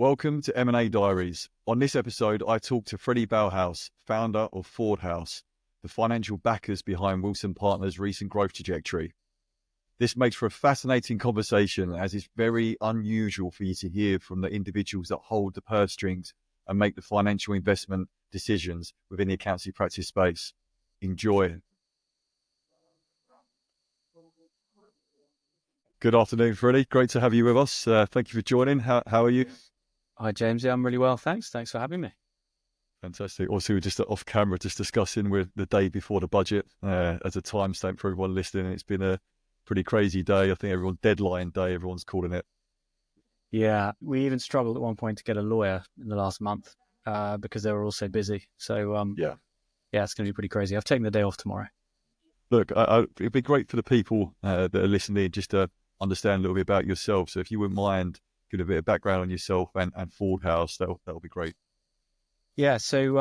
Welcome to M&A Diaries. On this episode, I talk to Freddie Bellhouse, founder of Ford House, the financial backers behind Wilson Partners' recent growth trajectory. This makes for a fascinating conversation, as it's very unusual for you to hear from the individuals that hold the purse strings and make the financial investment decisions within the accountancy practice space. Enjoy. Good afternoon, Freddie. Great to have you with us. Thank you for joining. How are you? Hi, James. Yeah, I'm really well, thanks. Thanks for having me. Fantastic. Also, we're just off camera, just discussing with the day before the budget as a timestamp for everyone listening. It's been a pretty crazy day. I think everyone deadline day, everyone's calling it. Yeah, we even struggled at one point to get a lawyer in the last month because they were all so busy. So Yeah. it's going to be pretty crazy. I've taken the day off tomorrow. Look, it'd be great for the people that are listening just to understand a little bit about yourself. So if you wouldn't mind giving a bit of background on yourself and Ford House, that'll be great. Yeah, so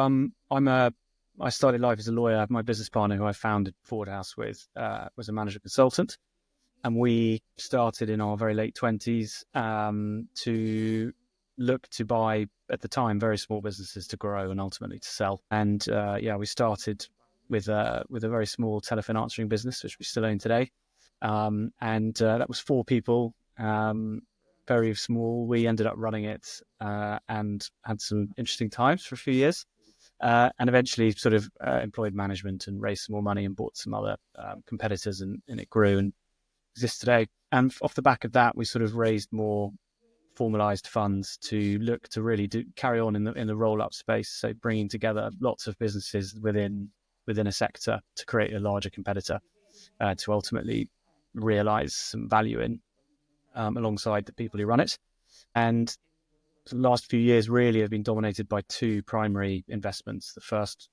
I started life as a lawyer. My business partner, who I founded Ford House with, was a management consultant, and we started in our very late 20s to look to buy, at the time, very small businesses to grow and ultimately to sell. And we started with a very small telephone answering business, which we still own today. That was 4 people, very small. We ended up running it and had some interesting times for a few years. And eventually sort of employed management and raised some more money and bought some other competitors, and it grew and exists today. And off the back of that, we sort of raised more formalized funds to look to really carry on in the roll-up space. So bringing together lots of businesses within a sector to create a larger competitor to ultimately realize some value in alongside the people who run it. And the last few years really have been dominated by 2 primary investments. The first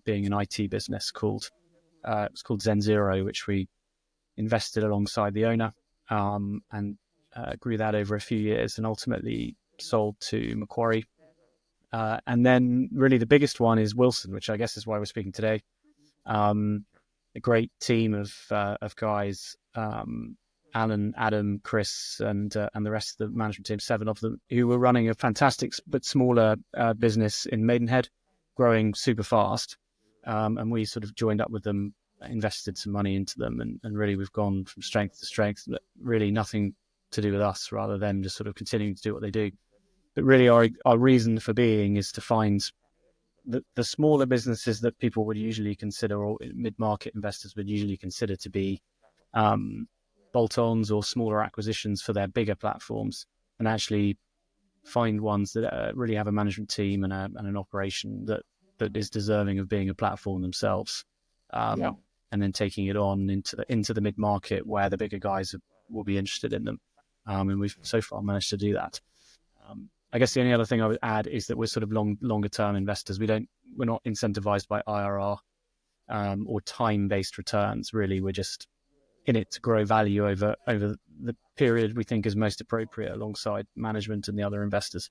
being an IT business called Zen Zero, which we invested alongside the owner and grew that over a few years and ultimately sold to Macquarie. And then really the biggest one is Wilson, which I guess is why we're speaking today. A great team of guys, Alan, Adam, Chris, and the rest of the management team, 7 of them, who were running a fantastic but smaller business in Maidenhead, growing super fast. And we sort of joined up with them, invested some money into them, and really we've gone from strength to strength. Really nothing to do with us, rather than just sort of continuing to do what they do. But really our reason for being is to find the smaller businesses that people would usually consider, or mid-market investors would usually consider to be bolt-ons or smaller acquisitions for their bigger platforms, and actually find ones that really have a management team and an operation that is deserving of being a platform themselves. And then taking it on into the mid-market where the bigger guys will be interested in them. And we've so far managed to do that. I guess the only other thing I would add is that we're sort of longer term investors. We're not incentivized by IRR or time-based returns. Really, we're just in it to grow value over the period we think is most appropriate alongside management and the other investors.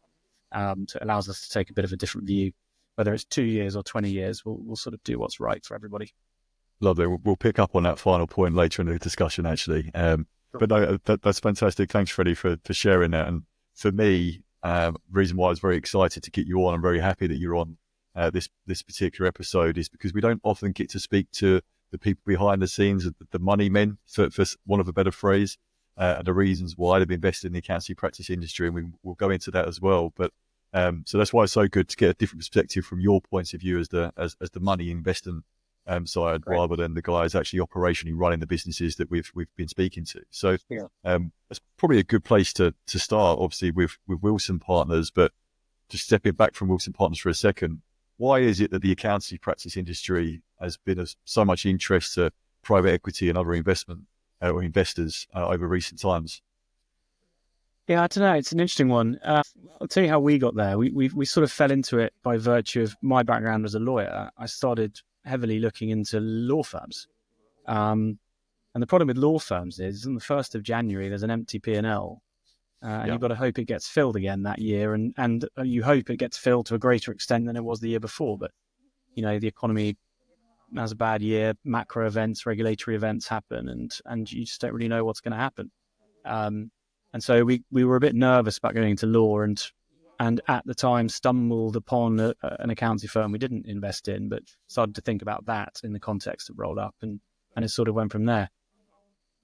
So it allows us to take a bit of a different view, whether it's 2 years or 20 years. We'll sort of do what's right for everybody. Lovely. We'll pick up on that final point later in the discussion, actually. But no, that's fantastic. Thanks, Freddie, for sharing that. And for me, the reason why I was very excited to get you on, I'm very happy that you're on this particular episode, is because we don't often get to speak to the people behind the scenes, the money men, for want of a better phrase, and the reasons why they've invested in the accountancy practice industry, and we'll go into that as well. But so that's why it's so good to get a different perspective from your point of view as the money investing side, right, rather than the guys actually operationally running the businesses that we've been speaking to. So that's probably a good place to start, obviously with Wilson Partners. But just stepping back from Wilson Partners for a second, why is it that the accountancy practice industry has been of so much interest to private equity and other investment or investors over recent times? Yeah, I don't know. It's an interesting one. I'll tell you how we got there. We sort of fell into it by virtue of my background as a lawyer. I started heavily looking into law firms. And the problem with law firms is on the 1st of January, there's an empty P&L. And you've got to hope it gets filled again that year. And you hope it gets filled to a greater extent than it was the year before. But, the economy has a bad year, macro events, regulatory events happen, and you just don't really know what's going to happen. And so we were a bit nervous about going into law, and and at the time stumbled upon an accounting firm we didn't invest in, but started to think about that in the context of Roll Up, and it sort of went from there.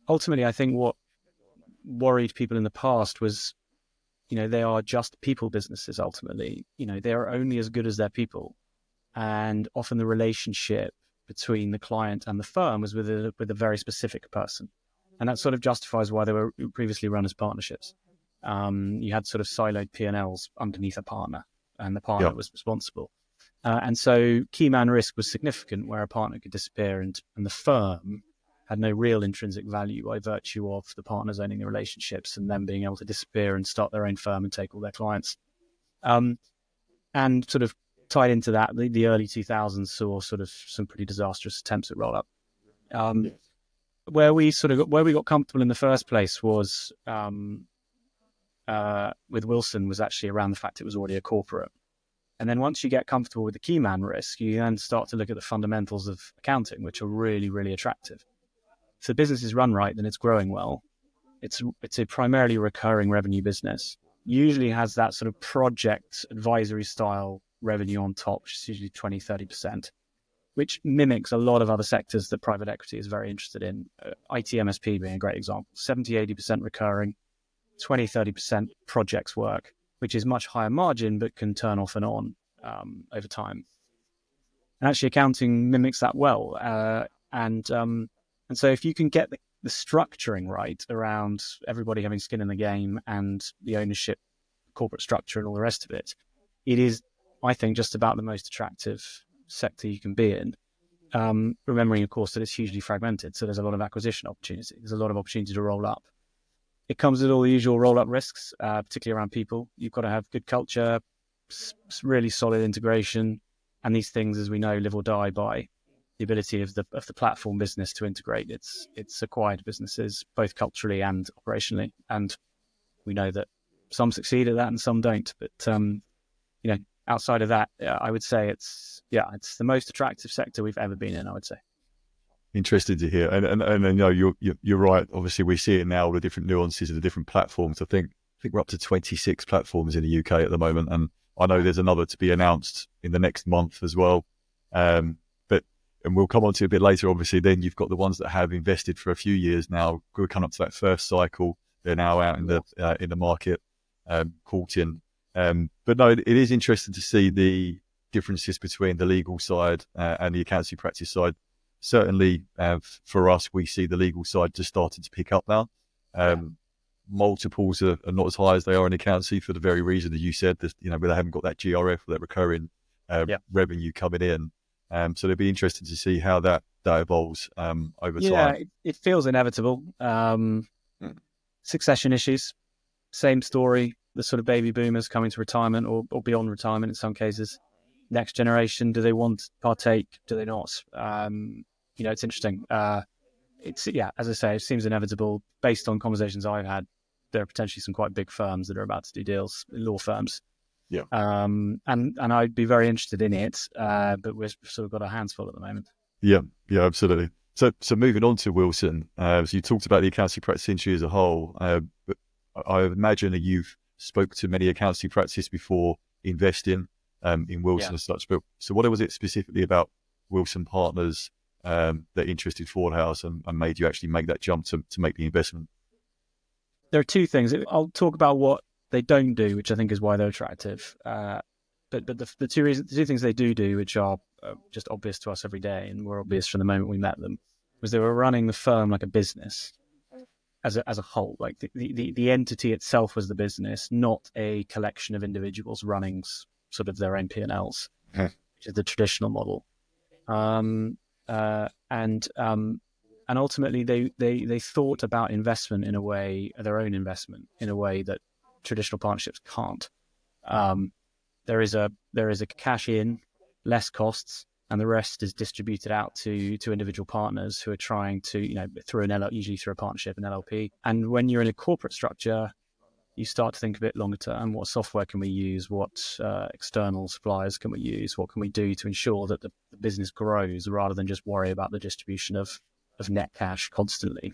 Ultimately, I think what worried people in the past was, they are just people businesses ultimately. They are only as good as their people. And often the relationship between the client and the firm was with a very specific person. And that sort of justifies why they were previously run as partnerships. You had sort of siloed P&Ls underneath a partner, and the partner was responsible. And so key man risk was significant, where a partner could disappear and the firm had no real intrinsic value by virtue of the partners owning the relationships and them being able to disappear and start their own firm and take all their clients. And sort of tied into that, the early 2000s saw sort of some pretty disastrous attempts at roll-up. Where we got comfortable in the first place was with Wilson was actually around the fact it was already a corporate. And then once you get comfortable with the key man risk, you then start to look at the fundamentals of accounting, which are really, really attractive. If the business is run right, then it's growing well. It's a primarily recurring revenue business. Usually has that sort of project advisory style revenue on top, which is usually 20, 30%, which mimics a lot of other sectors that private equity is very interested in. IT MSP being a great example, 70, 80% recurring, 20, 30% projects work, which is much higher margin, but can turn off and on over time. And actually accounting mimics that well. And so if you can get the structuring right around everybody having skin in the game and the ownership, corporate structure and all the rest of it, it is, I think, just about the most attractive sector you can be in. Remembering, of course, that it's hugely fragmented. So there's a lot of acquisition opportunity. There's a lot of opportunity to roll up. It comes with all the usual roll-up risks, particularly around people. You've got to have good culture, really solid integration, and these things, as we know, live or die by the ability of the platform business to integrate its acquired businesses, both culturally and operationally. And we know that some succeed at that and some don't. But outside of that, I would say it's the most attractive sector we've ever been in, I would say. Interesting to hear, and you're right. Obviously, we see it now, the different nuances of the different platforms. I think we're up to 26 platforms in the UK at the moment, and I know there's another to be announced in the next month as well. And we'll come on to it a bit later. Obviously, then you've got the ones that have invested for a few years now. We're coming up to that first cycle. They're now out in the market, courting. But no, it is interesting to see the differences between the legal side and the accountancy practice side. Certainly, for us, we see the legal side just starting to pick up now. Multiples are not as high as they are in accountancy for the very reason that you said, that where they haven't got that GRF or that recurring revenue coming in. So it'll be interesting to see how that evolves over time. Yeah, it feels inevitable. Succession issues, same story. The sort of baby boomers coming to retirement or beyond retirement in some cases. Next generation, do they want to partake? Do they not? It's interesting. As I say, it seems inevitable based on conversations I've had. There are potentially some quite big firms that are about to do deals, law firms. Yeah. And I'd be very interested in it, but we've sort of got our hands full at the moment. Yeah, absolutely. So moving on to Wilson, so you talked about the accountancy practice industry as a whole, but I imagine that you've spoke to many accountancy practices before investing in Wilson and such. But so what was it specifically about Wilson Partners that interested Fordhouse and made you actually make that jump to make the investment? There are two things. I'll talk about what they don't do, which I think is why they're attractive. But the two things they do, which are just obvious to us every day and were obvious from the moment we met them, was they were running the firm like a business as a whole. Like the entity itself was the business, not a collection of individuals running sort of their own P&Ls, which is the traditional model. And ultimately they thought about investment in a way, their own investment in a way that traditional partnerships can't. There is a cash in, less costs, and the rest is distributed out to individual partners who are trying to, usually through a partnership, an LLP. And when you're in a corporate structure, you start to think a bit longer term. What software can we use? What external suppliers can we use? What can we do to ensure that the business grows rather than just worry about the distribution of net cash constantly?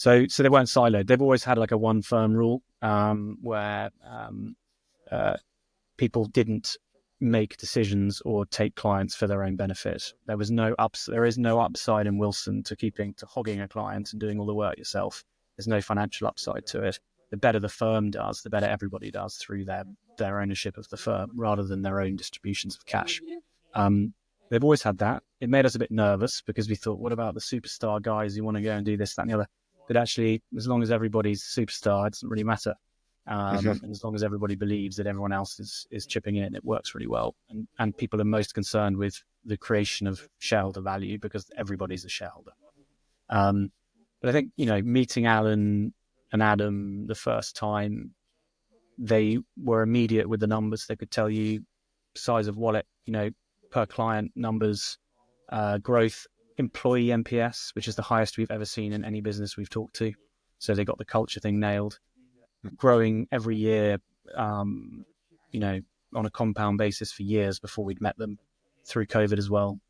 So they weren't siloed. They've always had like a one firm rule, where people didn't make decisions or take clients for their own benefit. There is no upside in Wilson to hogging a client and doing all the work yourself. There's no financial upside to it. The better the firm does, the better everybody does through their ownership of the firm rather than their own distributions of cash. They've always had that. It made us a bit nervous because we thought, what about the superstar guys who want to go and do this, that, and the other? But actually, as long as everybody's a superstar, it doesn't really matter. And as long as everybody believes that everyone else is chipping in, it works really well. And people are most concerned with the creation of shareholder value because everybody's a shareholder. But I think, meeting Alan and Adam the first time, they were immediate with the numbers. They could tell you size of wallet, per client numbers, growth, employee NPS, which is the highest we've ever seen in any business we've talked to. So they got the culture thing nailed. Growing every year, on a compound basis for years before we'd met them, through COVID as well.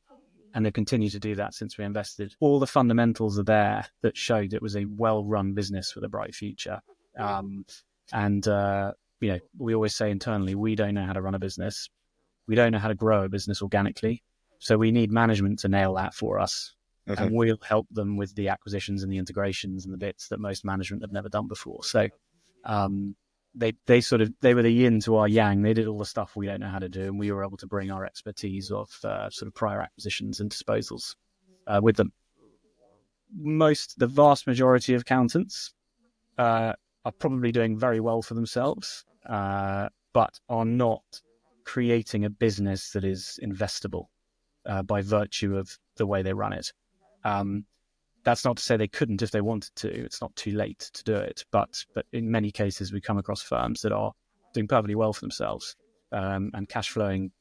And they continue to do that since we invested. All the fundamentals are there that showed it was a well-run business with a bright future. We always say internally, we don't know how to run a business. We don't know how to grow a business organically. So we need management to nail that for us. Okay. And we'll help them with the acquisitions and the integrations and the bits that most management have never done before. So they were the yin to our yang. They did all the stuff we don't know how to do, and we were able to bring our expertise of sort of prior acquisitions and disposals with them. The vast majority of accountants are probably doing very well for themselves, but are not creating a business that is investable by virtue of the way they run it. That's not to say they couldn't if they wanted to. It's not too late to do it. But in many cases, we come across firms that are doing perfectly well for themselves and cash flowing,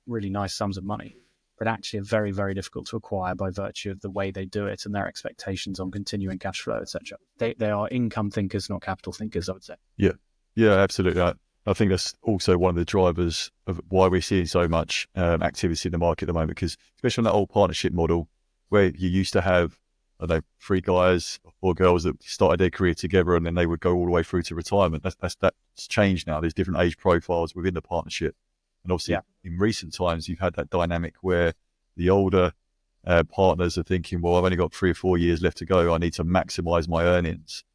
really nice sums of money, but actually are very, very difficult to acquire by virtue of the way they do it and their expectations on continuing cash flow, etc. They are income thinkers, not capital thinkers, I would say. Yeah, absolutely. I think that's also one of the drivers of why we're seeing so much activity in the market at the moment, because especially on that old partnership model where you used to have, 3 guys or girls that started their career together and then they would go all the way through to retirement. That's changed now. There's different age profiles within the partnership. And obviously in recent times, you've had that dynamic where the older partners are thinking, well, I've only got 3 or 4 years left to go. I need to maximize my earnings.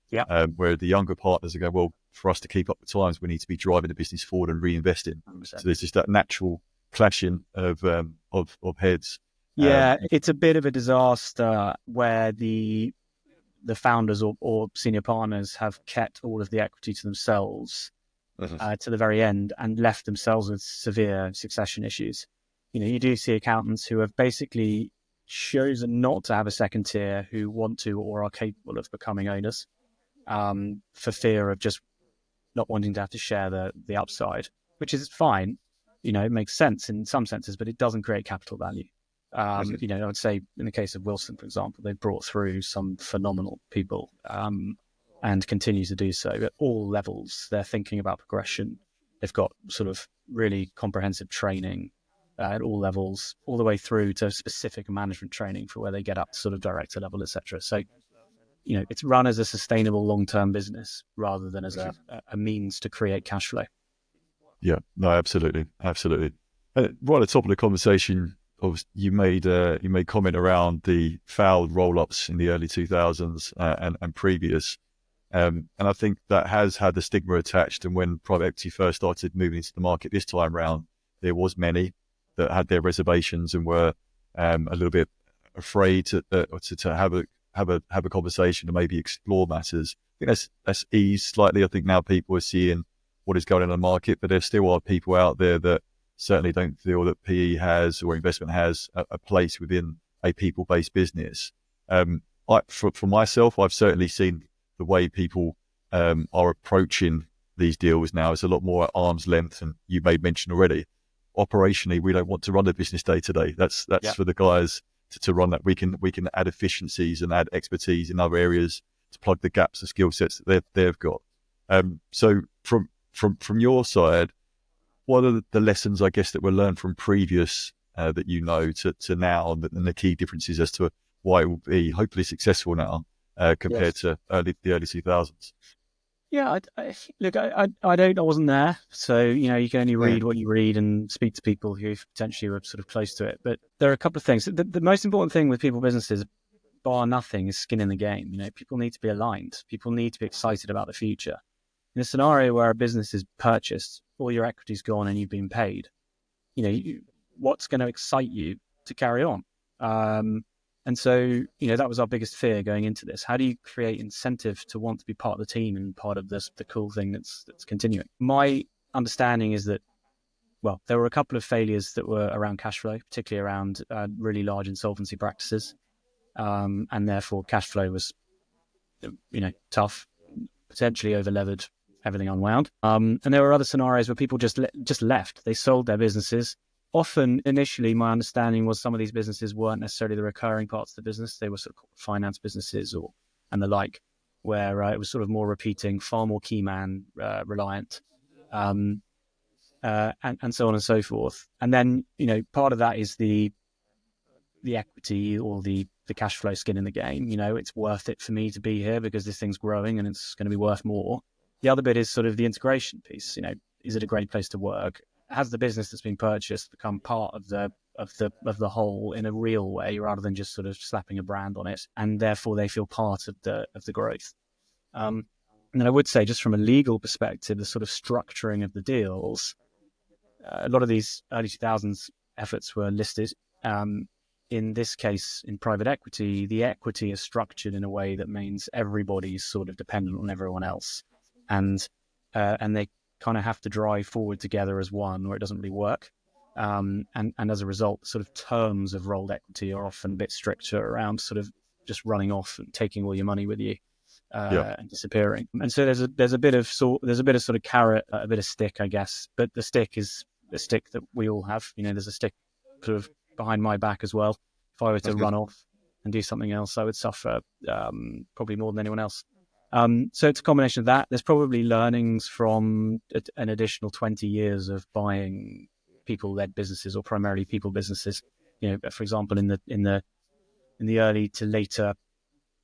Where the younger partners are going, well, for us to keep up with times, we need to be driving the business forward and reinvesting. 100%. So there's just that natural clashing of heads. It's a bit of a disaster where the founders or senior partners have kept all of the equity to themselves to the very end and left themselves with severe succession issues. You do see accountants who have basically chosen not to have a second tier who want to or are capable of becoming owners for fear of just not wanting to have to share the upside, which is fine. It makes sense in some senses, but it doesn't create capital value. I would say in the case of Wilson, for example, they've brought through some phenomenal people and continue to do so at all levels. They're thinking about progression. They've got sort of really comprehensive training at all levels, all the way through to specific management training for where they get up to sort of director level, etc. So, it's run as a sustainable long-term business rather than as a means to create cash flow. Yeah, no, absolutely. Right at the top of the conversation, you made comment around the failed roll-ups in the early 2000s and previous. And I think that has had the stigma attached. And when private equity first started moving into the market this time round, there was many that had their reservations and were a little bit afraid to have a conversation and maybe explore matters. I think that's eased slightly. I think now people are seeing what is going on in the market, but there still are people out there that certainly don't feel that PE has or investment has a place within a people-based business. For myself, I've certainly seen the way people are approaching these deals now is a lot more at arm's length, and you made mention already. Operationally, we don't want to run the business day to day. That's for the guys to run that. We can add efficiencies and add expertise in other areas to plug the gaps of skill sets that they've got. So from your side, what are the lessons, I guess, that were learned from previous that to now, and the key differences as to why it will be hopefully successful now, compared Yes. to the early 2000s. Yeah, look, I wasn't there, so you can only read what you read and speak to people who potentially were sort of close to it. But there are a couple of things. The most important thing with people businesses, bar nothing, is skin in the game. People need to be aligned. People need to be excited about the future. In a scenario where a business is purchased, all your equity's gone and you've been paid, what's going to excite you to carry on? And so, that was our biggest fear going into this. How do you create incentive to want to be part of the team and part of this, the cool thing that's continuing? My understanding is that, well, there were a couple of failures that were around cash flow, particularly around really large insolvency practices. And therefore cash flow was, tough, potentially over levered, everything unwound. And there were other scenarios where people just left. They sold their businesses. Often, initially, my understanding was some of these businesses weren't necessarily the recurring parts of the business. They were sort of finance businesses and the like, where it was sort of more repeating, far more key man reliant, and so on and so forth. And then, part of that is the equity or the cash flow skin in the game. It's worth it for me to be here because this thing's growing and it's going to be worth more. The other bit is sort of the integration piece. Is it a great place to work? Has the business that's been purchased become part of the whole in a real way, rather than just sort of slapping a brand on it, and therefore they feel part of the growth. And then I would say, just from a legal perspective, the sort of structuring of the deals, a lot of these early 2000s efforts were listed. In this case, in private equity, the equity is structured in a way that means everybody's sort of dependent on everyone else, and they kind of have to drive forward together as one, or it doesn't really work. And as a result, sort of terms of rolled equity are often a bit stricter around sort of just running off and taking all your money with you Yeah. and disappearing. And so there's a bit of sort of carrot, a bit of stick, I guess. But the stick is the stick that we all have. There's a stick sort of behind my back as well. If I were to run off and do something else, I would suffer probably more than anyone else. So it's a combination of that. There's probably learnings from an additional 20 years of buying people-led businesses, or primarily people businesses. For example, in the early to later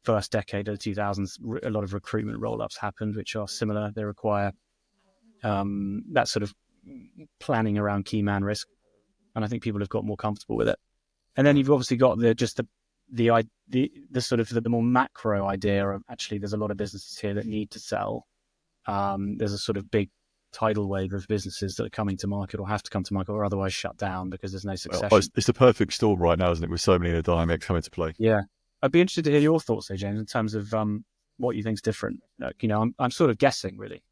first decade of the 2000s, a lot of recruitment roll-ups happened, which are similar. They require that sort of planning around key man risk, and I think people have got more comfortable with it. And then you've obviously got the sort of the more macro idea of, actually, there's a lot of businesses here that need to sell. There's a sort of big tidal wave of businesses that are coming to market or have to come to market or otherwise shut down because there's no succession. Well, it's the perfect storm right now, isn't it? With so many of the dynamics coming to play. Yeah, I'd be interested to hear your thoughts, though, James, in terms of what you think's different. I'm sort of guessing, really.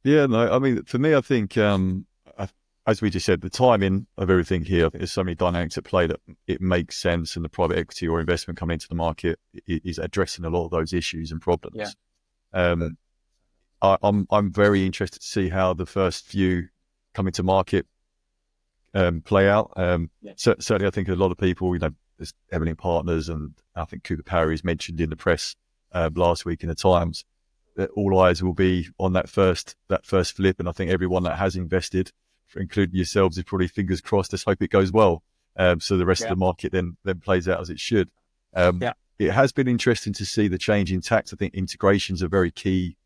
Yeah, no, I mean, for me, I think, as we just said, the timing of everything here, I think there's so many dynamics at play that it makes sense, and the private equity or investment coming into the market is addressing a lot of those issues and problems. Yeah. I'm very interested to see how the first few coming to market play out. Certainly, I think a lot of people, there's Evelyn Partners, and I think Cooper Parry's mentioned in the press last week in the Times, that all eyes will be on that first flip, and I think everyone that has invested, including yourselves, is probably fingers crossed. Let's hope it goes well. So the rest of the market then plays out as it should. It has been interesting to see the change in tax. I think integrations are very key,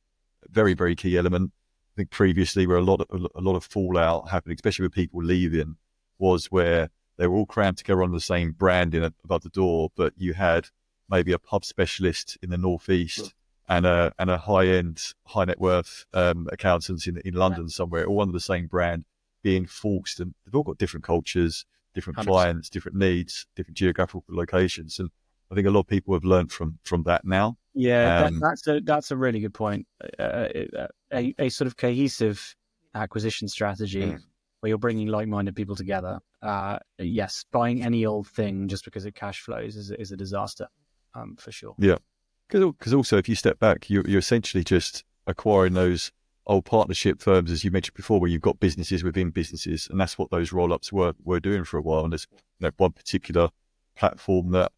very, very key element. I think previously where a lot of fallout happened, especially with people leaving, was where they were all crammed together on the same branding above the door, but you had maybe a pub specialist in the northeast and a high-end, high net worth accountants in London somewhere, all under the same brand, being forced, and they've all got different cultures, different 100%. Clients, different needs, different geographical locations, and I think a lot of people have learned from that now. Yeah, that's a really good point. A sort of cohesive acquisition strategy where you're bringing like-minded people together. Yes, buying any old thing just because it cash flows is a disaster, for sure. Yeah, because also if you step back, you're essentially just acquiring those old partnership firms, as you mentioned before, where you've got businesses within businesses, and that's what those roll-ups were doing for a while. And there's one particular platform that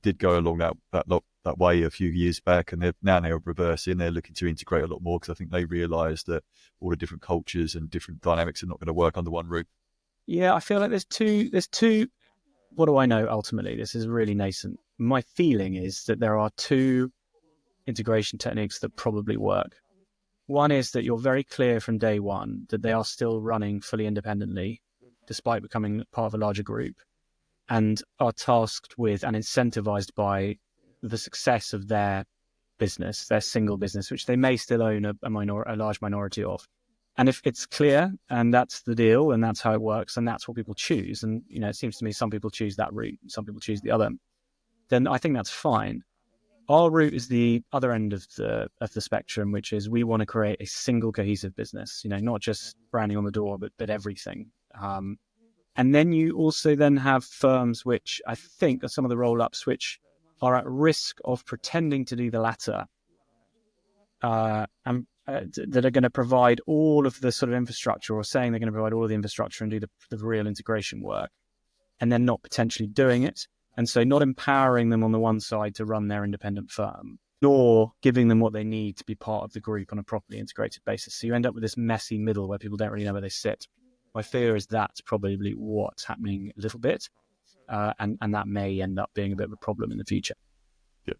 did go along that way a few years back, and they're reversing. They're looking to integrate a lot more because I think they realised that all the different cultures and different dynamics are not going to work under one roof. Yeah, I feel like there's two. What do I know? Ultimately, this is really nascent. My feeling is that there are two integration techniques that probably work. One is that you're very clear from day one that they are still running fully independently, despite becoming part of a larger group, and are tasked with and incentivized by the success of their business, their single business, which they may still own a large minority of. And if it's clear and that's the deal and that's how it works and that's what people choose, and it seems to me some people choose that route, some people choose the other, then I think that's fine. Our route is the other end of the spectrum, which is we want to create a single cohesive business, not just branding on the door, but everything. And then you also then have firms which I think are some of the roll-ups which are at risk of pretending to do the latter, and that are going to provide all of the sort of infrastructure, or saying they're going to provide all of the infrastructure and do the real integration work, and then not potentially doing it. And so not empowering them on the one side to run their independent firm, nor giving them what they need to be part of the group on a properly integrated basis. So you end up with this messy middle where people don't really know where they sit. My fear is that's probably what's happening a little bit, and that may end up being a bit of a problem in the future. Yeah,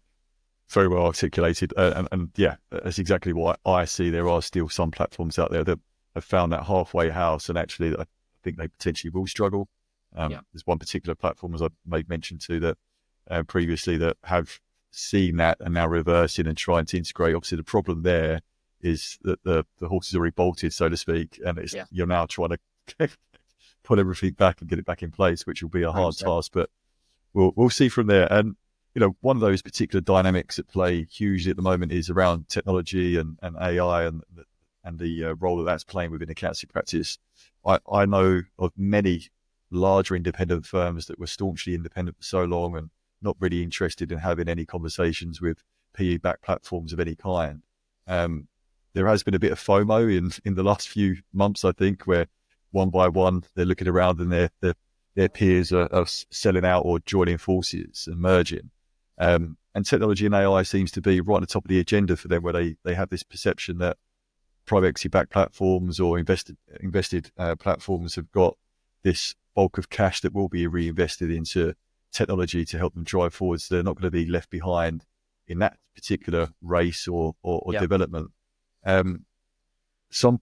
very well articulated. And yeah, that's exactly what I see. There are still some platforms out there that have found that halfway house, and actually I think they potentially will struggle. There's one particular platform, as I made mention to, that previously, that have seen that and now reversing and trying to integrate. Obviously, the problem there is that the horse is already bolted, so to speak, and you're now trying to put everything back and get it back in place, which will be a hard task. But we'll see from there. And one of those particular dynamics that play hugely at the moment is around technology and AI and the role that that's playing within accountancy practice. I know of many larger independent firms that were staunchly independent for so long and not really interested in having any conversations with PE-backed platforms of any kind. There has been a bit of FOMO in the last few months, I think, where one by one they're looking around and their peers are selling out or joining forces and merging. And technology and AI seems to be right on the top of the agenda for them, where they have this perception that private equity-backed platforms or invested platforms have got this bulk of cash that will be reinvested into technology to help them drive forward, so they're not going to be left behind in that particular race or development. Some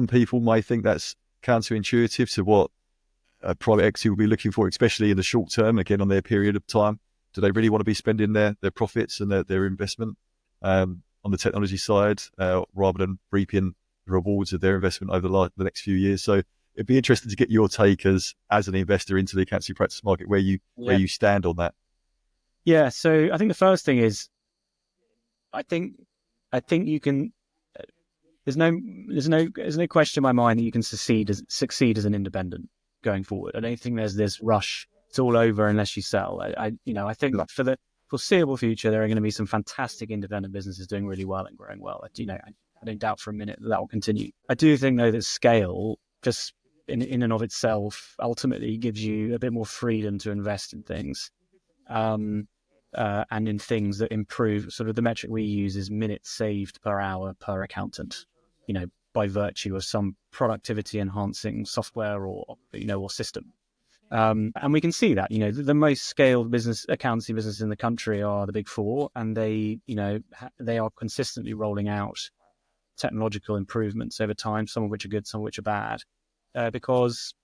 people might think that's counterintuitive to what private equity will be looking for, especially in the short term, again on their period of time. Do they really want to be spending their profits and their investment on the technology side rather than reaping the rewards of their investment over the next few years? So it'd be interesting to get your take as an investor into the accountancy practice market, where you stand on that. Yeah, so I think the first thing is, I think you can. There's no question in my mind that you can succeed as an independent going forward. I don't think there's this rush. It's all over unless you sell. I think for the foreseeable future, there are going to be some fantastic independent businesses doing really well and growing well. I don't doubt for a minute that will continue. I do think, though, that scale just in and of itself ultimately gives you a bit more freedom to invest in things, and in things that improve. Sort of the metric we use is minutes saved per hour per accountant, by virtue of some productivity enhancing software or system. And we can see that, the most scaled accountancy businesses in the country are the big four, and they are consistently rolling out technological improvements over time, some of which are good, some of which are bad, because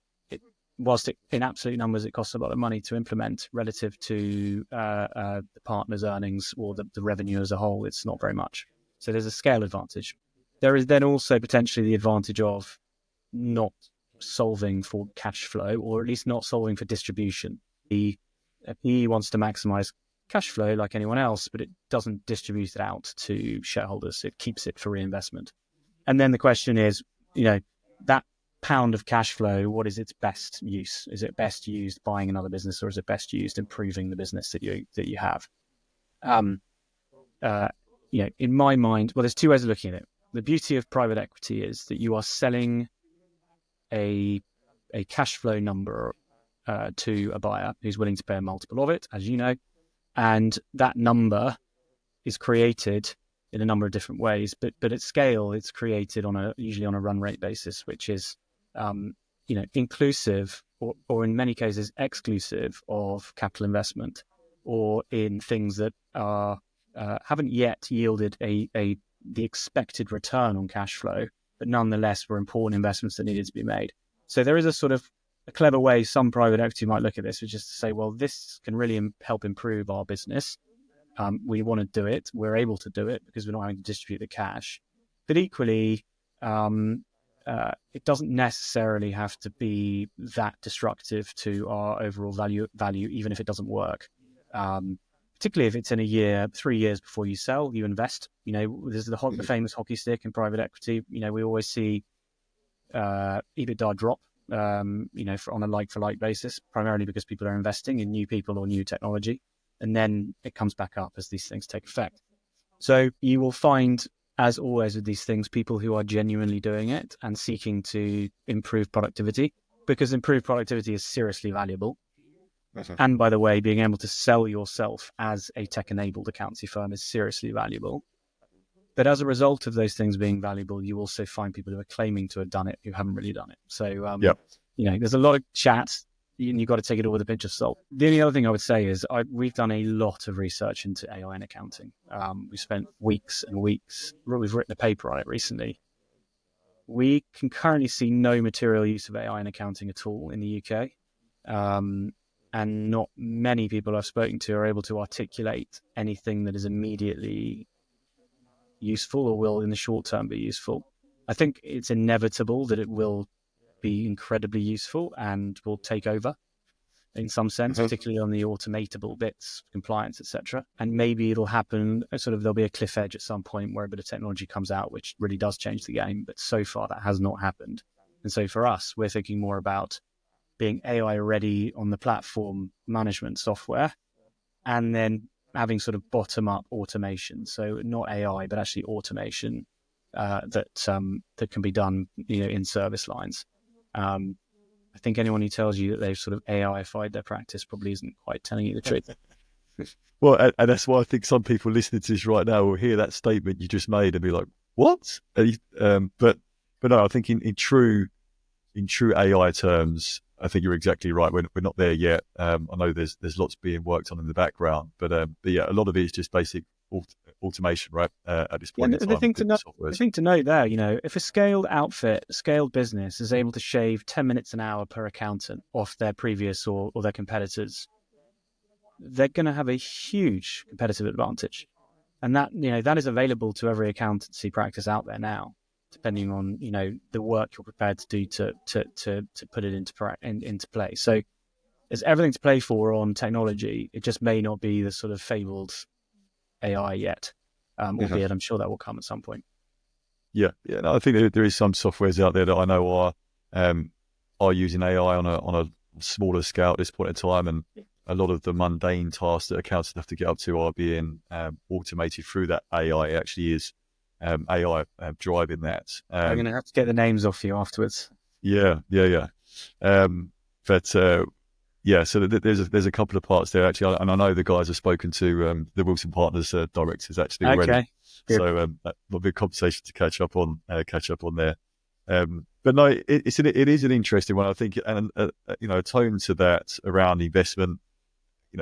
whilst in absolute numbers it costs a lot of money to implement relative to the partner's earnings or the revenue as a whole, it's not very much. So there's a scale advantage. There is then also potentially the advantage of not solving for cash flow, or at least not solving for distribution. The PE wants to maximize cash flow like anyone else, but it doesn't distribute it out to shareholders. It keeps it for reinvestment. And then the question is, that pound of cash flow, what is its best use? Is it best used buying another business, or is it best used improving the business that you have? In my mind, well, there's two ways of looking at it. The beauty of private equity is that you are selling a cash flow number to a buyer who's willing to pay a multiple of it, as you know, and that number is created in a number of different ways, but at scale, it's created usually on a run rate basis, which is inclusive or in many cases exclusive of capital investment, or in things that are haven't yet yielded the expected return on cash flow, but nonetheless were important investments that needed to be made. So there is a sort of a clever way some private equity might look at this, which is to say, well, this can really help improve our business. We want to do it. We're able to do it because we're not having to distribute the cash. But equally, it doesn't necessarily have to be that destructive to our overall value, even if it doesn't work. Particularly if it's in a year, 3 years before you sell, you invest. There's the famous hockey stick in private equity. We always see EBITDA drop, on a like-for-like basis, primarily because people are investing in new people or new technology, and then it comes back up as these things take effect. So you will find, as always with these things, people who are genuinely doing it and seeking to improve productivity, because improved productivity is seriously valuable. And by the way, being able to sell yourself as a tech-enabled accountancy firm is seriously valuable. But as a result of those things being valuable, you also find people who are claiming to have done it who haven't really done it. So, there's a lot of chat. You've got to take it all with a pinch of salt. The only other thing I would say is we've done a lot of research into AI and accounting. We spent weeks and weeks. We've written a paper on it recently. We can currently see no material use of AI in accounting at all in the UK. And not many people I've spoken to are able to articulate anything that is immediately useful or will in the short term be useful. I think it's inevitable that it will be incredibly useful and will take over in some sense, particularly on the automatable bits, compliance, etc. And maybe it'll happen, there'll be a cliff edge at some point where a bit of technology comes out which really does change the game. But so far that has not happened. And so for us, we're thinking more about being AI ready on the platform management software, and then having sort of bottom up automation. So not AI, but actually automation that can be done, in service lines. I think anyone who tells you that they've sort of AI-fied their practice probably isn't quite telling you the truth. Well, and that's why I think some people listening to this right now will hear that statement you just made and be like, "What?" But no, I think in true AI terms, I think you're exactly right. We're not there yet. I know there's lots being worked on in the background, but yeah, a lot of it is just basic automation, right? At this point in time. The thing to note there, if a scaled business is able to shave 10 minutes an hour per accountant off their previous or their competitors, they're going to have a huge competitive advantage. And that is available to every accountancy practice out there now, depending on the work you're prepared to do to put it into play. So there's everything to play for on technology. It just may not be the sort of fabled AI yet, albeit I'm sure that will come at some point. Yeah. No, I think there is some softwares out there that I know are using AI on a smaller scale at this point in time, and a lot of the mundane tasks that accountants have to get up to are being automated through that AI. It actually is AI driving that. I'm going to have to get the names off you afterwards. Yeah. So there's a couple of parts there actually, and I know the guys have spoken to the Wilson Partners directors actually already. Good. So there'll be a conversation to catch up on there. But no, it is an interesting one, I think, and a tone to that around investment.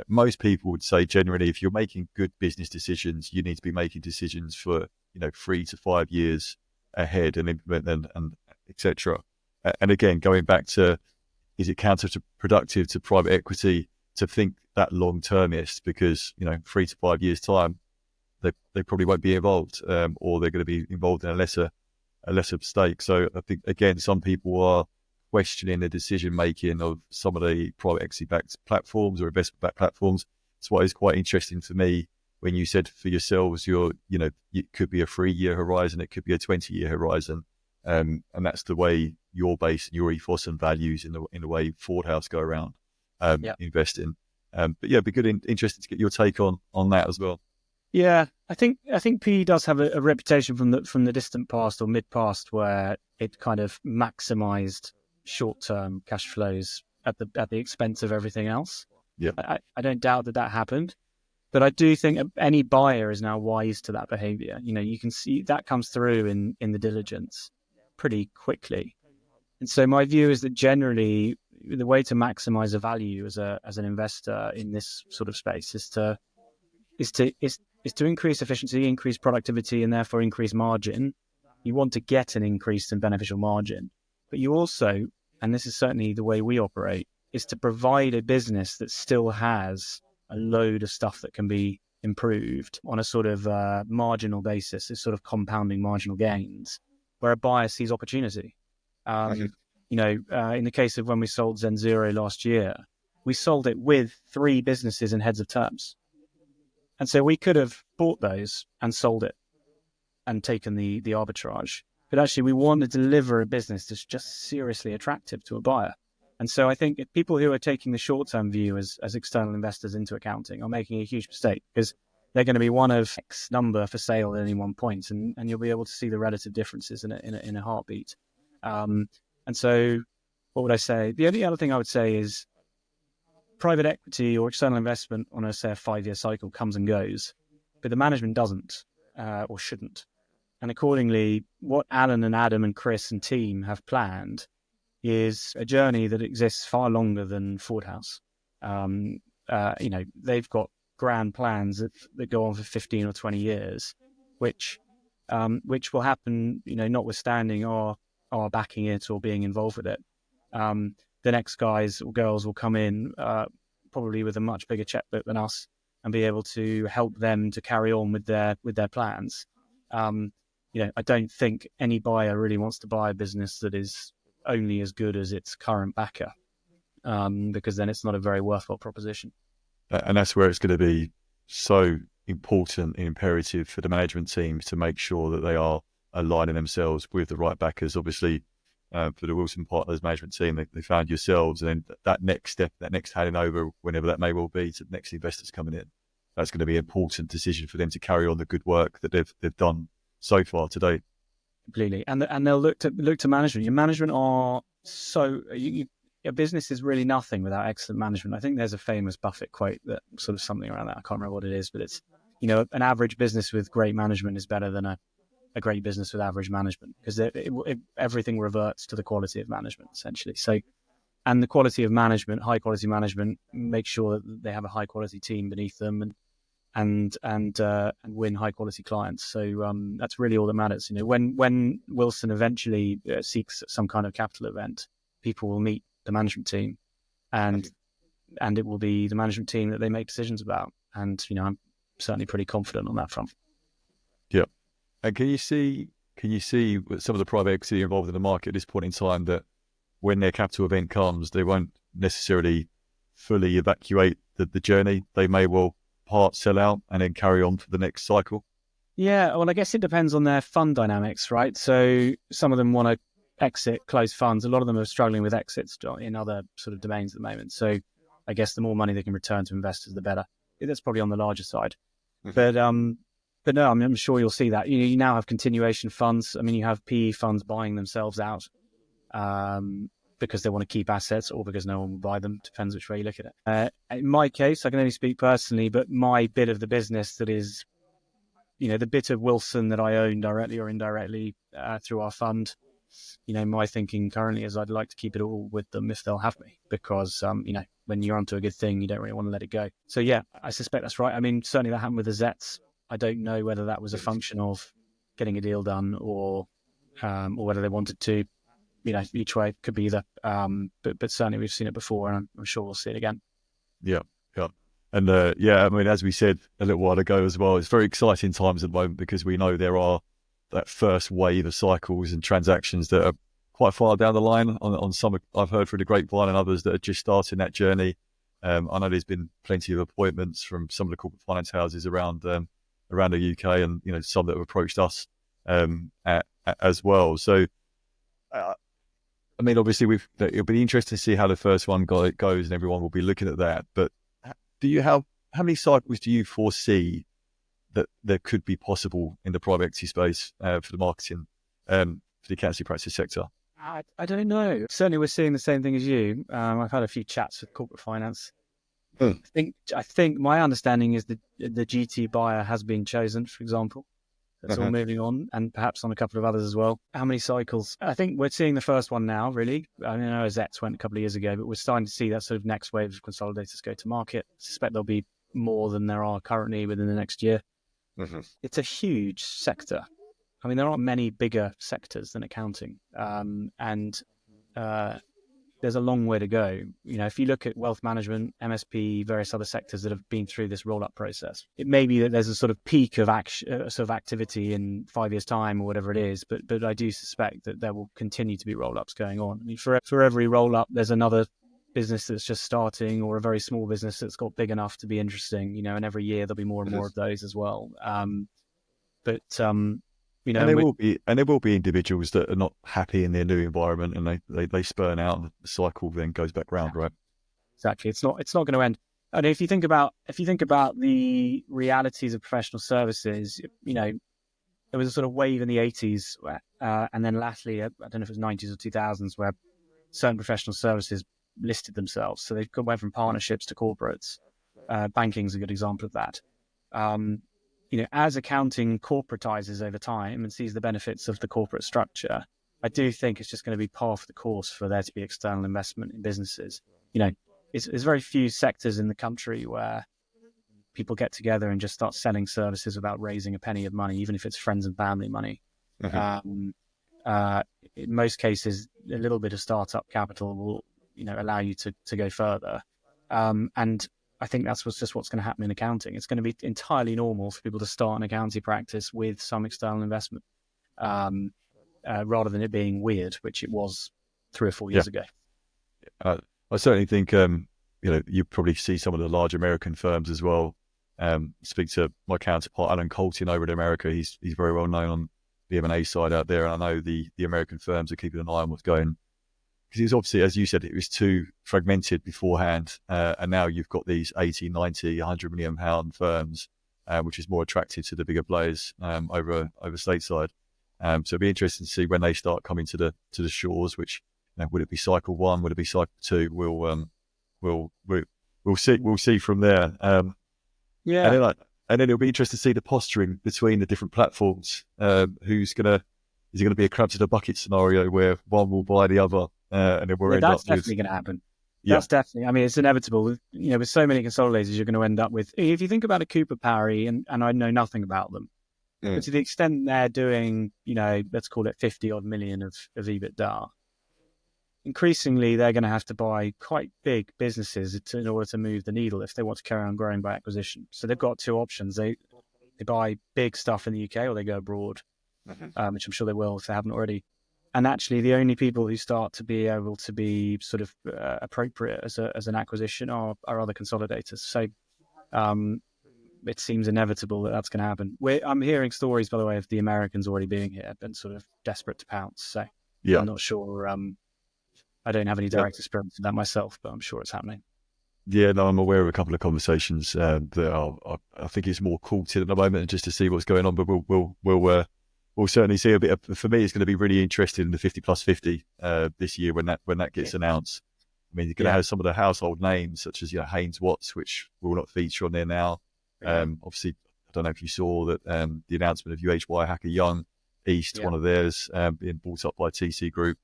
Most people would say generally, if you're making good business decisions, you need to be making decisions for 3 to 5 years ahead and implement them and etc. And again, going back to, is it counterproductive to private equity to think that long-termist, because 3 to 5 years time they probably won't be involved, or they're going to be involved in a lesser stake. So I think again, some people are questioning the decision making of some of the private equity backed platforms or investment backed platforms. It's what is quite interesting to me when you said for yourselves, it could be a 3-year horizon, it could be a 20-year horizon. And that's the way your base and your ethos and values in the way Ford House go around investing. But yeah, it'd be good, interesting to get your take on that as well. Yeah, I think PE does have a reputation from the distant past or mid past where it kind of maximized short-term cash flows at the expense of everything else. Yeah, I don't doubt that happened, but I do think any buyer is now wise to that behavior. You can see that comes through in the diligence pretty quickly. And so my view is that generally the way to maximize a value as an investor in this sort of space is is to increase efficiency, increase productivity, and therefore increase margin. You want to get an increased and beneficial margin. But you also, and this is certainly the way we operate, is to provide a business that still has a load of stuff that can be improved on a sort of marginal basis, a sort of compounding marginal gains, where a buyer sees opportunity. In the case of when we sold Zen Zero last year, we sold it with 3 businesses in heads of terms. And so we could have bought those and sold it and taken the arbitrage. But actually, we want to deliver a business that's just seriously attractive to a buyer. And so I think if people who are taking the short-term view as external investors into accounting are making a huge mistake, because they're going to be one of X number for sale at any one point, and you'll be able to see the relative differences in a heartbeat. And so what would I say? The only other thing I would say is private equity or external investment on a 5-year cycle comes and goes, but the management doesn't or shouldn't. And accordingly, what Alan and Adam and Chris and team have planned is a journey that exists far longer than Ford House. They've got grand plans that go on for 15 or 20 years, which will happen, notwithstanding our backing it or being involved with it. The next guys or girls will come in probably with a much bigger checkbook than us and be able to help them to carry on with their plans. I don't think any buyer really wants to buy a business that is only as good as its current backer, because then it's not a very worthwhile proposition. And that's where it's going to be so important and imperative for the management teams to make sure that they are aligning themselves with the right backers. Obviously, for the Wilson Partners management team, they found yourselves, and then that next step, that next handing over, whenever that may well be, to the next investors coming in, that's going to be an important decision for them to carry on the good work that they've done so far today. Completely, and they'll look to management. Your management are your business is really nothing without excellent management. I think there's a famous Buffett quote that sort of something around that. I can't remember what it is, but it's an average business with great management is better than a great business with average management, because everything reverts to the quality of management essentially. So, and the quality of management, high quality management, make sure that they have a high quality team beneath them and win high quality clients. So that's really all that matters. When Wilson eventually seeks some kind of capital event, people will meet the management team, and it will be the management team that they make decisions about. And I'm certainly pretty confident on that front. Yeah. And can you see with some of the private equity involved in the market at this point in time that when their capital event comes, they won't necessarily fully evacuate the journey? They may well sell out and then carry on for the next cycle? Yeah, well, I guess it depends on their fund dynamics, right? So some of them want to exit closed funds. A lot of them are struggling with exits in other sort of domains at the moment. So I guess the more money they can return to investors, the better. That's probably on the larger side. Mm-hmm. But no, I'm sure you'll see that. You now have continuation funds. I mean, you have PE funds buying themselves out because they want to keep assets or because no one will buy them. Depends which way you look at it. In my case, I can only speak personally, but my bit of the business that is, the bit of Wilson that I own directly or indirectly through our fund, my thinking currently is I'd like to keep it all with them if they'll have me, because, when you're onto a good thing, you don't really want to let it go. So yeah, I suspect that's right. I mean, certainly that happened with the Zets. I don't know whether that was a function of getting a deal done or whether they wanted to. Each way could be either. But certainly we've seen it before, and I'm sure we'll see it again. Yeah. And I mean, as we said a little while ago as well, it's very exciting times at the moment because we know there are that first wave of cycles and transactions that are quite far down the line on some I've heard through the grapevine, and others that are just starting that journey. I know there's been plenty of appointments from some of the corporate finance houses around the UK, and some that have approached us as well. So, I mean, obviously, it'll be interesting to see how the first one goes, and everyone will be looking at that. But how many cycles do you foresee that there could be possible in the private equity space for the marketing, for the accountancy practice sector? I don't know. Certainly, we're seeing the same thing as you. I've had a few chats with corporate finance. I think my understanding is that the GT buyer has been chosen, for example. That's all moving on, and perhaps on a couple of others as well. How many cycles? I think we're seeing the first one now, really. I mean, I know Zets went a couple of years ago, but we're starting to see that sort of next wave of consolidators go to market. I suspect there'll be more than there are currently within the next year. Hmm. It's a huge sector. I mean, there aren't many bigger sectors than accounting, and uh, there's a long way to go. If you look at wealth management, MSP, various other sectors that have been through this roll-up process, it may be that there's a sort of peak of action, sort of activity in 5 years' time or whatever it is. But I do suspect that there will continue to be roll-ups going on. I mean, for every roll-up, there's another business that's just starting, or a very small business that's got big enough to be interesting. And every year there'll be more and more of those as well. But And and there will be individuals that are not happy in their new environment, and they spurn out, and the cycle then goes back round, right? exactly, it's not going to end. And if you think about the realities of professional services, there was a sort of wave in the 80s, and then lastly, I don't know if it was 90s or 2000s, where certain professional services listed themselves. So they went from partnerships to corporates. Banking is a good example of that. Um, as accounting corporatizes over time and sees the benefits of the corporate structure, I do think it's just going to be par for the course for there to be external investment in businesses. It's very few sectors in the country where people get together and just start selling services without raising a penny of money, even if it's friends and family money. Hmm. Um, uh, in most cases, a little bit of startup capital will, allow you to go further. And I think that's what's going to happen in accounting. It's going to be entirely normal for people to start an accounting practice with some external investment, um, rather than it being weird, which it was 3 or 4 years Yeah, ago. I certainly think you probably see some of the large American firms as well. Speak to my counterpart Alan Colton over in America. He's very well known on the M&A side out there, and I know the American firms are keeping an eye on what's going, because it was obviously, as you said, it was too fragmented beforehand, and now you've got these 80, 90, 100 million pound firms, which is more attractive to the bigger players over stateside. So it'll be interesting to see when they start coming to the shores. Which, would it be cycle one? Would it be cycle two? We'll see from there. And Yeah, then it'll be interesting to see the posturing between the different platforms. Is it going to be a crab to the bucket scenario where one will buy the other, and then we'll yeah, end up that's with, definitely going to happen. yeah. That's definitely. I mean, it's inevitable. With so many consolidators, you're going to end up with. If you think about a Cooper Parry, and I know nothing about them, but Mm. to the extent they're doing, let's call it 50 odd million of EBITDA, increasingly they're going to have to buy quite big businesses in order to move the needle if they want to carry on growing by acquisition. So they've got two options: they buy big stuff in the UK, or they go abroad, which I'm sure they will if they haven't already. And actually, the only people who start to be able to be sort of appropriate as an acquisition are other consolidators. So um, it seems inevitable that that's going to happen. I'm hearing stories, by the way, of the Americans already being here and sort of desperate to pounce. So Yeah. I'm not sure. I don't have any Yeah. direct experience with that myself, but I'm sure it's happening. Yeah, no, I'm aware of a couple of conversations that I think it's more courted at the moment, just to see what's going on. But we'll certainly see a bit of. For me, it's going to be really interested in the 50 plus 50 this year when that gets Yeah. announced. I mean, you're going to Yeah. have some of the household names such as Haynes Watts, which will not feature on there now. Okay. Obviously, I don't know if you saw that the announcement of UHY Hacker Young East, Yeah. one of theirs, being bought up by TC Group.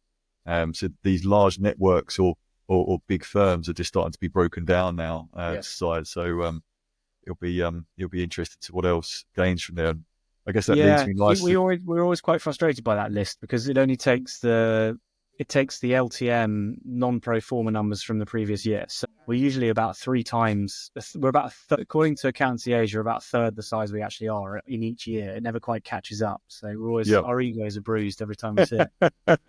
So these large networks or big firms are just starting to be broken down now to Yes. size. So it'll be interesting to what else gains from there. And I guess that leads Yeah. me We, nicely. we're always quite frustrated by that list because it takes the LTM non-pro forma numbers from the previous year. So we're usually about three times. We're about according to Accountancy Asia, about a third the size we actually are in each year. It never quite catches up. So Yeah. our egos are bruised every time we see it.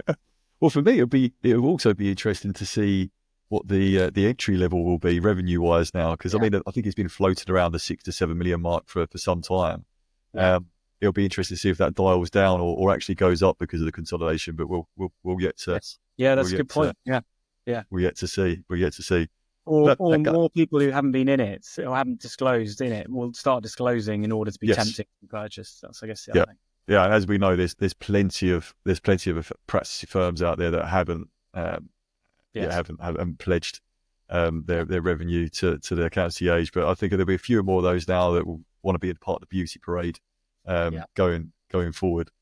Well, for me, it'll also be interesting to see what the entry level will be revenue wise now, because I Yeah. mean I think it's been floated around the 6 to 7 million mark for some time. Yeah. It'll be interesting to see if that dials down or actually goes up because of the consolidation. But we'll yet to Yes. Yeah, we'll that's a yet good to point. Yeah. Yeah. we'll yet to see. We'll yet to see. Or That gu- more people who haven't been in it or haven't disclosed in it will start disclosing in order to be yes, tempting to purchase. That's, I guess, the other yeah, thing. yeah. And as we know, there's plenty of practice firms out there that Yes. haven't pledged their revenue to the accountancy age. But I think there'll be a few more of those now that will want to be a part of the beauty parade Yeah. going forward. Yeah.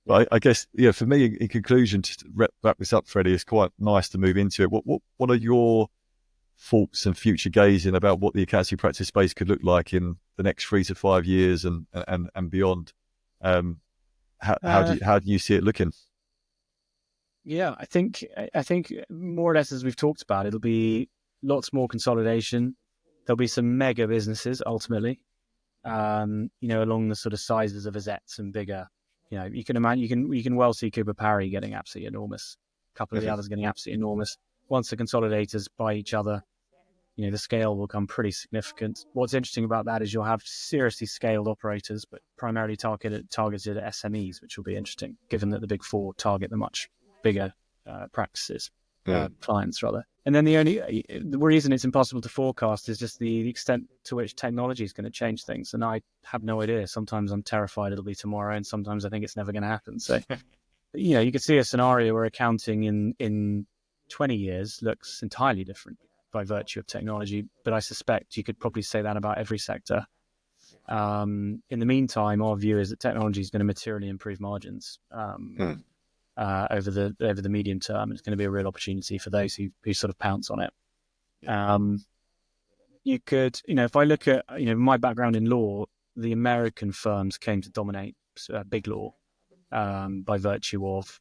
But I guess, yeah, for me, in conclusion, just to wrap this up, Freddie, it's quite nice to move into it. What are your thoughts and future gazing about what the accountancy practice space could look like in the next 3 to 5 years and beyond? How do you see it looking? Yeah, I think more or less as we've talked about, it'll be lots more consolidation. There'll be some mega businesses ultimately, along the sort of sizes of Azets and bigger. You can imagine, you can well see Cooper Parry getting absolutely enormous. A couple of the others getting absolutely enormous. Once the consolidators buy each other, the scale will come pretty significant. What's interesting about that is you'll have seriously scaled operators, but primarily targeted at SMEs, which will be interesting, given that the big four target the much bigger practices, clients rather. And then the reason it's impossible to forecast is just the extent to which technology is going to change things. And I have no idea. Sometimes I'm terrified it'll be tomorrow, and sometimes I think it's never going to happen. So, you could see a scenario where accounting in 20 years looks entirely different by virtue of technology. But I suspect you could probably say that about every sector. In the meantime, our view is that technology is going to materially improve margins. Over the medium term. It's going to be a real opportunity for those who sort of pounce on it. You could, if I look at, my background in law, the American firms came to dominate big law by virtue of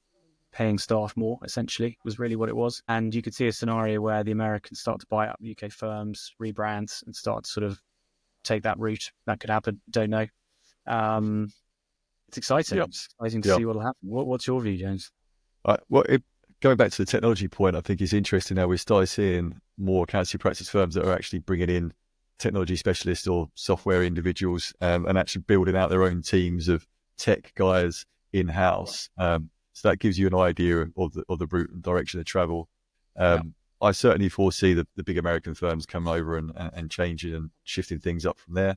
paying staff more, essentially, was really what it was. And you could see a scenario where the Americans start to buy up UK firms, rebrand, and start to sort of take that route. That could happen. Don't know. It's exciting. Yep. It's exciting to see what will happen. What's your view, James? Going back to the technology point, I think it's interesting now we started seeing more accountancy practice firms that are actually bringing in technology specialists or software individuals and actually building out their own teams of tech guys in-house. So that gives you an idea of the route and direction of travel. I certainly foresee the big American firms coming over and changing and shifting things up from there.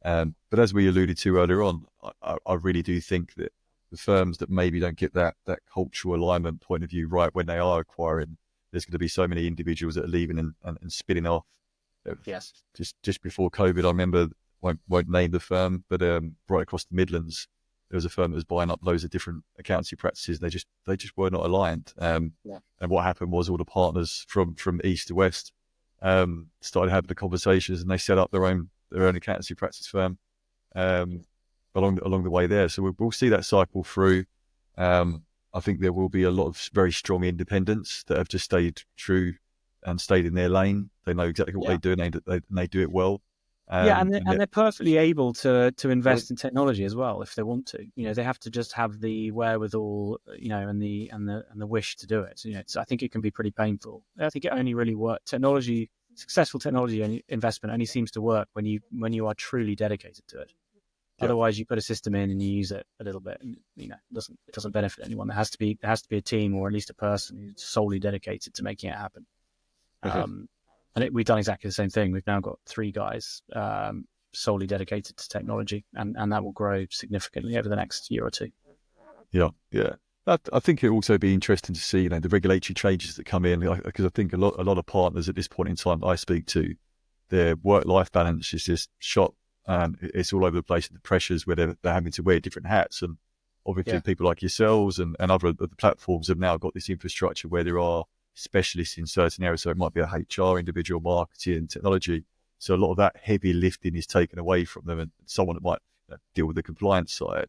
But as we alluded to earlier on, I really do think that the firms that maybe don't get that cultural alignment point of view right when they are acquiring, there's going to be so many individuals that are leaving and spinning off. Yes. Just before COVID, I remember, won't name the firm, but right across the Midlands, there was a firm that was buying up loads of different accountancy practices. They just were not aligned. And what happened was all the partners from east to west started having the conversations, and they set up their own accountancy practice firm along the way there. So we'll see that cycle through. I think there will be a lot of very strong independents that have just stayed true and stayed in their lane. They know exactly what they do, and they do it well. And they're perfectly able to invest in technology as well if they want to. They have to just have the wherewithal, and the wish to do it. I think it can be pretty painful. I think it only really works. Successful technology investment only seems to work when you are truly dedicated to it. Otherwise, you put a system in and you use it a little bit, and it doesn't benefit anyone. There has to be a team, or at least a person who's solely dedicated to making it happen. And we've done exactly the same thing. We've now got 3 guys solely dedicated to technology, and that will grow significantly over the next year or 2. Yeah. I think it'll also be interesting to see, the regulatory changes that come in, because I think a lot of partners at this point in time that I speak to, their work-life balance is just shot. It's all over the place. The pressures where they're having to wear different hats, and obviously people like yourselves and other of the platforms have now got this infrastructure where there are specialists in certain areas. So it might be a HR individual, marketing, technology. So a lot of that heavy lifting is taken away from them, and someone that might deal with the compliance side.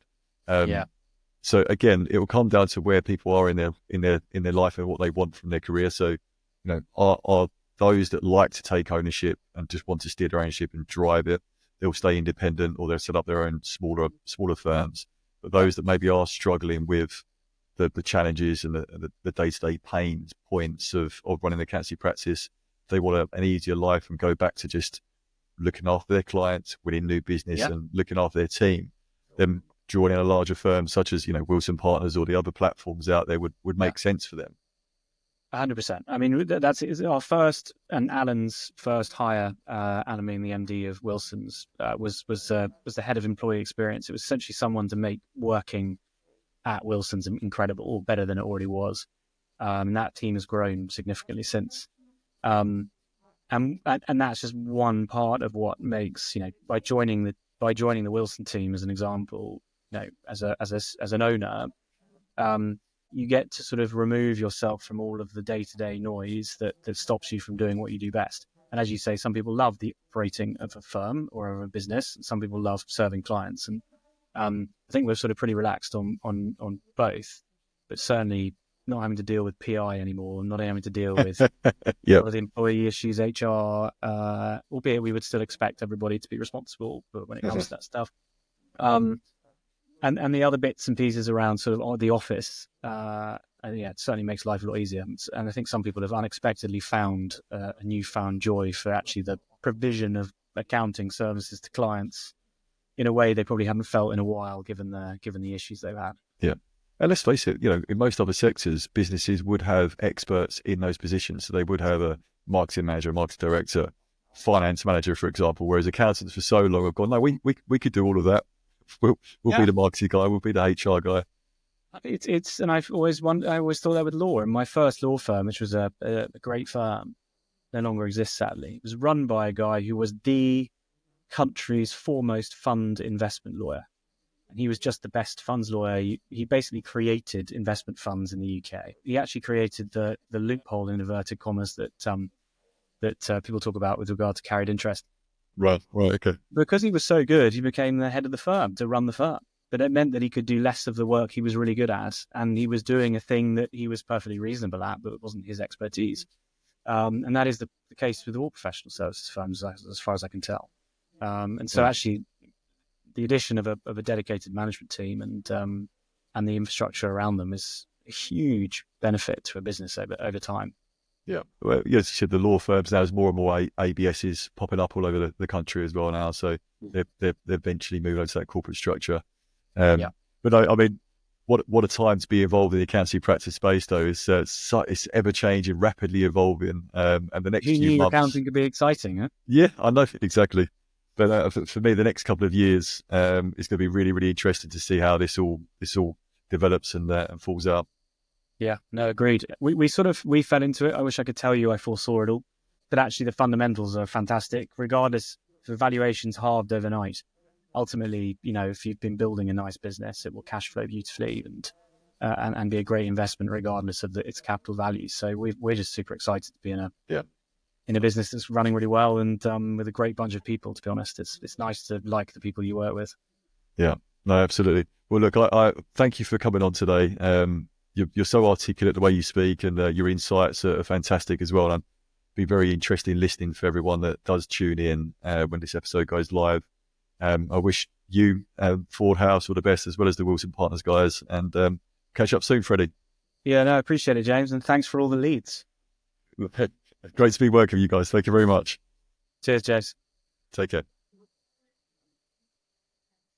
So again, it will come down to where people are in their life and what they want from their career. So, are those that like to take ownership and just want to steer their ownership and drive it, they'll stay independent, or they'll set up their own smaller firms. But those that maybe are struggling with the challenges and the day-to-day pains points of running the accountancy practice, they want an easier life and go back to just looking after their clients, winning new business and looking after their team. Then joining a larger firm such as Wilson Partners or the other platforms out there would make sense for them. 100%. I mean, that's our first and Alan's first hire. Alan being the MD of Wilson's was the head of employee experience. It was essentially someone to make working at Wilson's incredible, or better than it already was. And that team has grown significantly since. And that's just one part of what makes, by joining the Wilson team as an example, as an owner, you get to sort of remove yourself from all of the day-to-day noise that stops you from doing what you do best. And as you say, some people love the operating of a firm or of a business. Some people love serving clients. And I think we're sort of pretty relaxed on both, but certainly not having to deal with PI anymore, not having to deal with a lot of the employee issues, HR, albeit we would still expect everybody to be responsible when it comes to that stuff. And the other bits and pieces around sort of the office, it certainly makes life a lot easier. And I think some people have unexpectedly found a newfound joy for actually the provision of accounting services to clients in a way they probably haven't felt in a while, given the issues they've had. Yeah. And let's face it, in most other sectors, businesses would have experts in those positions. So they would have a marketing manager, a marketing director, finance manager, for example, whereas accountants for so long have gone, no, we could do all of that. We'll be the marketing guy, we'll be the HR guy. And I always thought that with law. And my first law firm, which was a great firm, no longer exists, sadly. It was run by a guy who was the country's foremost fund investment lawyer. And he was just the best funds lawyer. He basically created investment funds in the UK. He actually created the loophole, in inverted commas, that people talk about with regard to carried interest. Right, okay. Because he was so good, he became the head of the firm to run the firm. But it meant that he could do less of the work he was really good at, and he was doing a thing that he was perfectly reasonable at, but it wasn't his expertise. And that is the case with all professional services firms, as far as I can tell. And so actually, the addition of a dedicated management team and the infrastructure around them is a huge benefit to a business over time. Yeah. Well, as you said, the law firms now, there's more and more ABSs popping up all over the country as well now. So they're eventually moving over to that corporate structure. But I mean, what a time to be involved in the accountancy practice space, though. It's ever changing, rapidly evolving. And the next few months, accounting could be exciting, huh? Yeah, I know, exactly. But for me, the next couple of years is going to be really, really interesting to see how this all develops and falls out. Yeah, no, agreed. We fell into it. I wish I could tell you I foresaw it all, but actually the fundamentals are fantastic. Regardless, if the valuation's halved overnight, ultimately, if you've been building a nice business, it will cash flow beautifully and be a great investment regardless of its capital value. So we're just super excited to be in a business that's running really well and with a great bunch of people. To be honest, it's nice to like the people you work with. Yeah, no, absolutely. Well, look, I thank you for coming on today. You're so articulate the way you speak, and your insights are fantastic as well. And I'd be very interested in listening for everyone that does tune in when this episode goes live. I wish you, Ford House, all the best, as well as the Wilson Partners guys, and catch up soon, Freddie. Yeah, no, I appreciate it, James, and thanks for all the leads. Great to be working with you guys. Thank you very much. Cheers, James. Take care.